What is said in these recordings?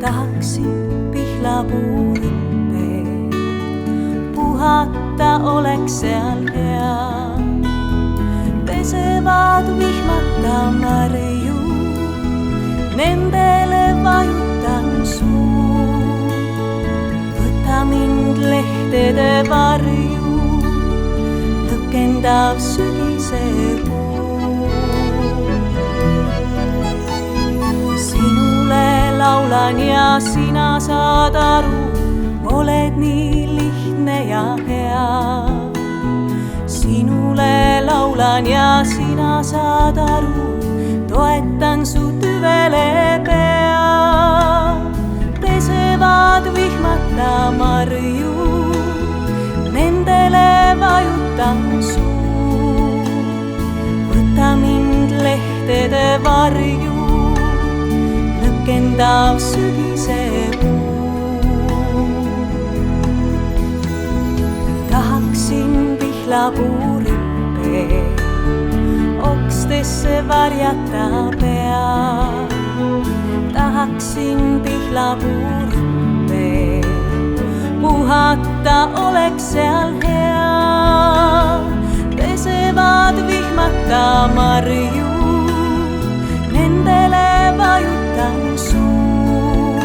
Tahaksin pihlapuurippeen, puhatta oleks seal hea. Pesevad vihmata marju, nendele vajutan suu. Võta mind lehtede varju, lõkendav sügise puu. Sinule laulan ja sina saad aru, oled nii lihtne ja hea. Sinule laulan ja sina saad aru, toetan su tüvele pea. Pesevad vihmata marju, nendele vajutan suu. Võta mind lehtede varju, lõkendav sügise puu. Tahaksin pihlapuurippeen, okstesse varjata pea. Tahaksin pihlapuurippeen, puhata oleks seal hea. Pesevad vihmata marju, nendele vajutan suu.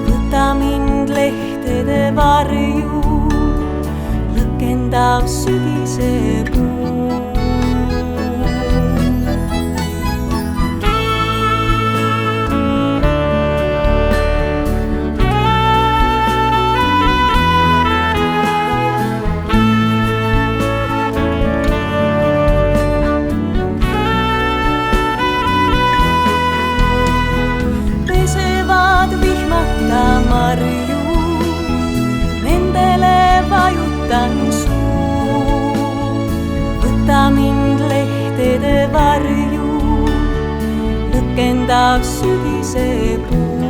Võta mind lehtede varju, lõkendav sügise puu. Marju, nendele vajutan suu. Võta mind lehtede varju, lõkendav sügise puu.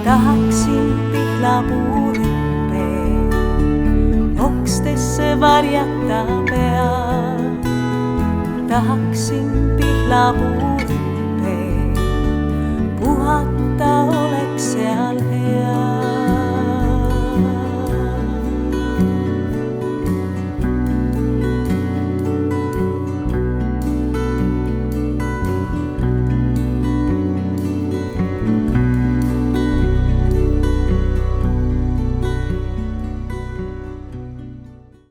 Tahaksin pihlapuurippeen, okstesse varjata pea. Tahaksin pihlapuurippeen,